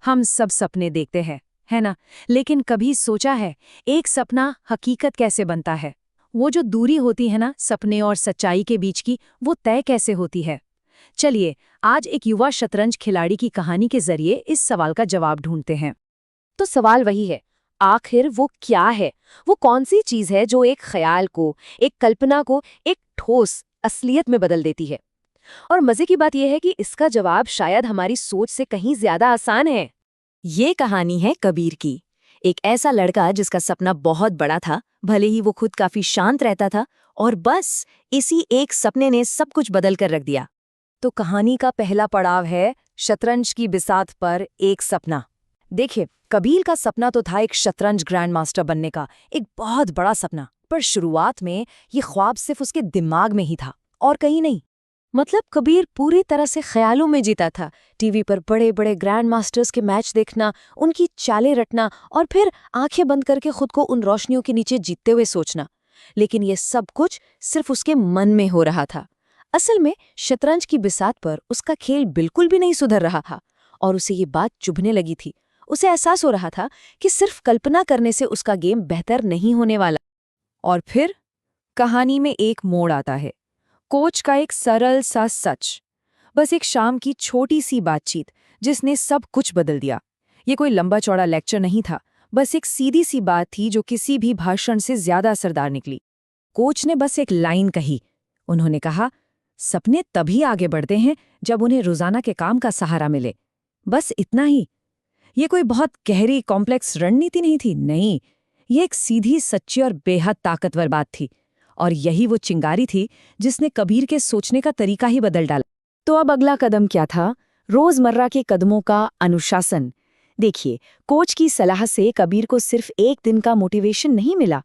हम सब सपने देखते हैं, है ना? लेकिन कभी सोचा है, एक सपना हकीकत कैसे बनता है? वो जो दूरी होती है ना सपने और सच्चाई के बीच की, वो तय कैसे होती है? चलिए, आज एक युवा शतरंज खिलाड़ी की कहानी के जरिए इस सवाल का जवाब ढूंढते हैं। तो सवाल वही है, आखिर वो क्या है? वो कौन सी चीज है जो एक ख्याल को, एक कल्पना को, एक ठोस असलियत में बदल देती है? और मजे की बात यह है कि इसका जवाब शायद हमारी सोच से कहीं ज्यादा आसान है। ये कहानी है कबीर की। एक ऐसा लड़का जिसका सपना बहुत बड़ा था, भले ही वो खुद काफी शांत रहता था, और बस इसी एक सपने ने सब कुछ बदल कर रख दिया। तो कहानी का पहला पड़ाव है शतरंज की बिसात पर एक सपना। देखिए, कबीर का सपना तो था एक शतरंज ग्रैंड मास्टर बनने का, एक बहुत बड़ा सपना। पर शुरुआत में ये ख्वाब सिर्फ उसके दिमाग में ही था और कहीं नहीं। मतलब कबीर पूरी तरह से ख्यालों में जीता था। टीवी पर बड़े बड़े ग्रैंड मास्टर्स के मैच देखना, उनकी चालें रटना और फिर आंखें बंद करके खुद को उन रोशनियों के नीचे जीतते हुए सोचना। लेकिन ये सब कुछ सिर्फ उसके मन में हो रहा था। असल में शतरंज की बिसात पर उसका खेल बिल्कुल भी नहीं सुधर रहा था और उसे ये बात चुभने लगी थी। उसे एहसास हो रहा था कि सिर्फ कल्पना करने से उसका गेम बेहतर नहीं होने वाला। और फिर कहानी में एक मोड़ आता है। कोच का एक सरल सा सच, बस एक शाम की छोटी सी बातचीत जिसने सब कुछ बदल दिया। ये कोई लंबा चौड़ा लेक्चर नहीं था, बस एक सीधी सी बात थी जो किसी भी भाषण से ज्यादा असरदार निकली। कोच ने बस एक लाइन कही। उन्होंने कहा, सपने तभी आगे बढ़ते हैं जब उन्हें रोजाना के काम का सहारा मिले। बस इतना ही। ये कोई बहुत गहरी कॉम्प्लेक्स रणनीति नहीं थी, नहीं। ये एक सीधी, सच्ची और बेहद ताकतवर बात थी। और यही वो चिंगारी थी जिसने कबीर के सोचने का तरीका ही बदल डाला। तो अब अगला कदम क्या था? रोजमर्रा के कदमों का अनुशासन। देखिए, कोच की सलाह से कबीर को सिर्फ एक दिन का मोटिवेशन नहीं मिला।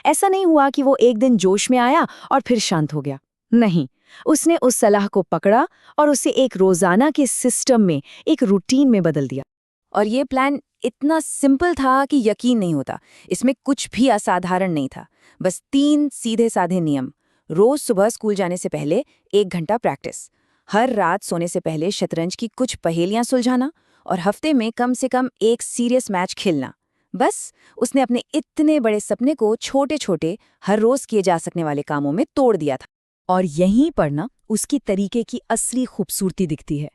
ऐसा नहीं हुआ कि वो एक दिन जोश में आया और फिर शांत हो गया। नहीं, उसने उस सलाह को पकड़ा और उसे एक रोजाना के सिस्टम में, एक रूटीन में बदल दिया। और ये प्लान इतना सिंपल था कि यकीन नहीं होता। इसमें कुछ भी असाधारण नहीं था। बस 3 सीधे साधे नियम। रोज सुबह स्कूल जाने से पहले 1 घंटा प्रैक्टिस, हर रात सोने से पहले शतरंज की कुछ पहेलियां सुलझाना और हफ्ते में कम से कम एक सीरियस मैच खेलना। बस उसने अपने इतने बड़े सपने को छोटे छोटे, हर रोज किए जा सकने वाले कामों में तोड़ दिया था। और यहीं पर ना उसकी तरीके की असली खूबसूरती दिखती है।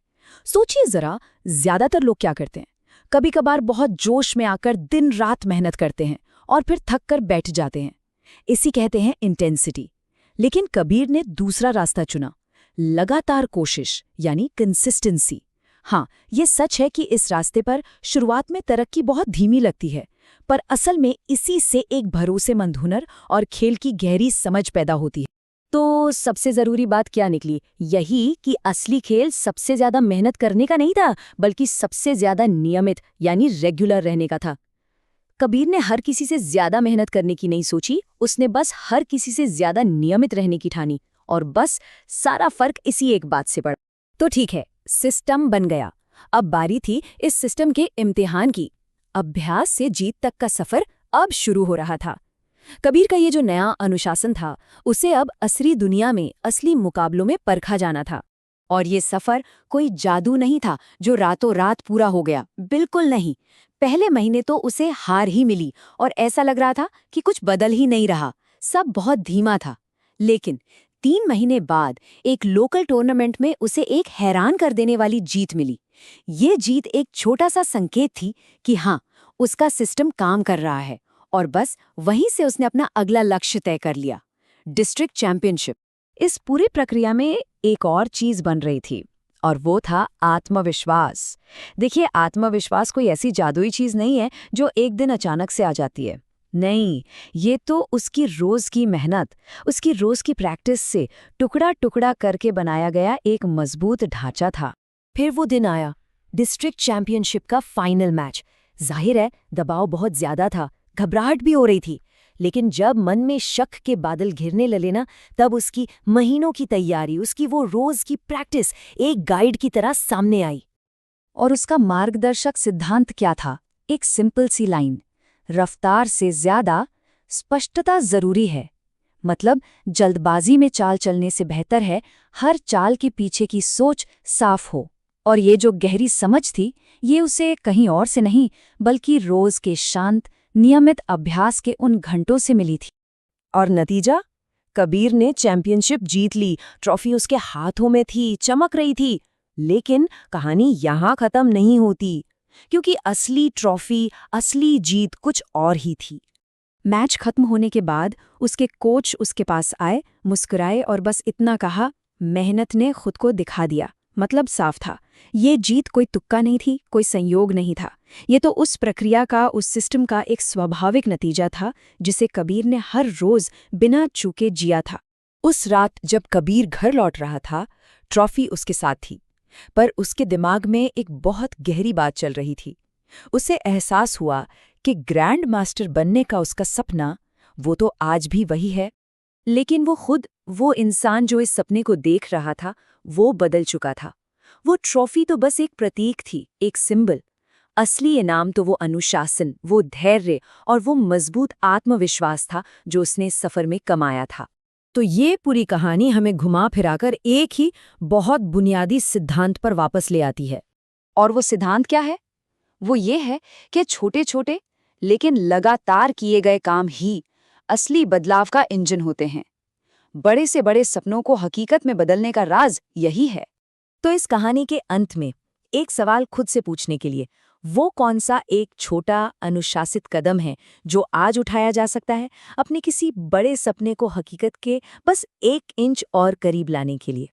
सोचिए जरा, ज्यादातर लोग क्या करते हैं? कभी कभार बहुत जोश में आकर दिन रात मेहनत करते हैं और फिर थक कर बैठ जाते हैं। इसी कहते हैं इंटेंसिटी। लेकिन कबीर ने दूसरा रास्ता चुना, लगातार कोशिश यानी कंसिस्टेंसी। हाँ, ये सच है कि इस रास्ते पर शुरुआत में तरक्की बहुत धीमी लगती है, पर असल में इसी से एक भरोसेमंद हुनर और खेल की गहरी समझ पैदा होती है। तो सबसे जरूरी बात क्या निकली? यही कि असली खेल सबसे ज्यादा मेहनत करने का नहीं था, बल्कि सबसे ज्यादा नियमित यानी रेगुलर रहने का था। कबीर ने हर किसी से ज्यादा मेहनत करने की नहीं सोची, उसने बस हर किसी से ज्यादा नियमित रहने की ठानी। और बस सारा फर्क इसी एक बात से पड़ा। तो ठीक है, सिस्टम बन गया। अब बारी थी इस सिस्टम के इम्तिहान की। अभ्यास से जीत तक का सफर अब शुरू हो रहा था। कबीर का ये जो नया अनुशासन था, उसे अब असली दुनिया में, असली मुकाबलों में परखा जाना था। और ये सफर कोई जादू नहीं था जो रातों रात पूरा हो गया, बिल्कुल नहीं। पहले महीने तो उसे हार ही मिली और ऐसा लग रहा था कि कुछ बदल ही नहीं रहा, सब बहुत धीमा था। लेकिन 3 महीने बाद एक लोकल टूर्नामेंट में उसे एक हैरान कर देने वाली जीत मिली। ये जीत एक छोटा सा संकेत थी कि हाँ, उसका सिस्टम काम कर रहा है। और बस वहीं से उसने अपना अगला लक्ष्य तय कर लिया, डिस्ट्रिक्ट चैंपियनशिप। इस पूरी प्रक्रिया में एक और चीज बन रही थी, और वो था आत्मविश्वास। देखिए, आत्मविश्वास कोई ऐसी जादुई चीज नहीं है जो एक दिन अचानक से आ जाती है। नहीं, ये तो उसकी रोज की मेहनत, उसकी रोज की प्रैक्टिस से टुकड़ा टुकड़ा करके बनाया गया एक मजबूत ढांचा था। फिर वो दिन आया, डिस्ट्रिक्ट चैंपियनशिप का फाइनल मैच। जाहिर है, दबाव बहुत ज्यादा था, घबराहट भी हो रही थी। लेकिन जब मन में शक के बादल घिरने लगे ना, तब उसकी महीनों की तैयारी, उसकी वो रोज की प्रैक्टिस एक गाइड की तरह सामने आई। और उसका मार्गदर्शक सिद्धांत क्या था? एक सिंपल सी लाइन, रफ्तार से ज्यादा स्पष्टता जरूरी है। मतलब जल्दबाजी में चाल चलने से बेहतर है हर चाल के पीछे की सोच साफ हो। और ये जो गहरी समझ थी, ये उसे कहीं और से नहीं बल्कि रोज के शांत, नियमित अभ्यास के उन घंटों से मिली थी। और नतीजा? कबीर ने चैंपियनशिप जीत ली, ट्रॉफी उसके हाथों में थी, चमक रही थी। लेकिन कहानी यहाँ खत्म नहीं होती, क्योंकि असली ट्रॉफी, असली जीत कुछ और ही थी। मैच खत्म होने के बाद उसके कोच उसके पास आए, मुस्कुराए और बस इतना कहा, मेहनत ने खुद को दिखा दिया। मतलब साफ था, ये जीत कोई तुक्का नहीं थी, कोई संयोग नहीं था। ये तो उस प्रक्रिया का, उस सिस्टम का एक स्वाभाविक नतीजा था जिसे कबीर ने हर रोज बिना चूके जिया था। उस रात जब कबीर घर लौट रहा था, ट्रॉफी उसके साथ थी, पर उसके दिमाग में एक बहुत गहरी बात चल रही थी। उसे एहसास हुआ कि ग्रैंड मास्टर बनने का उसका सपना, वो तो आज भी वही है। लेकिन वो खुद, वो इंसान जो इस सपने को देख रहा था, वो बदल चुका था। वो ट्रॉफी तो बस एक प्रतीक थी, एक सिंबल। असली इनाम तो वो अनुशासन, वो धैर्य और वो मजबूत आत्मविश्वास था जो उसने इस सफर में कमाया था। तो ये पूरी कहानी हमें घुमा फिराकर एक ही बहुत बुनियादी सिद्धांत पर वापस ले आती है। और वो सिद्धांत क्या है? वो ये है कि छोटे-छोटे लेकिन लगातार किए गए काम ही असली बदलाव का इंजन होते हैं। बड़े से बड़े सपनों को हकीकत में बदलने का राज यही है। तो इस कहानी के अंत में एक सवाल खुद से पूछने के लिए, वो कौन सा एक छोटा अनुशासित कदम है जो आज उठाया जा सकता है अपने किसी बड़े सपने को हकीकत के बस 1 इंच और करीब लाने के लिए?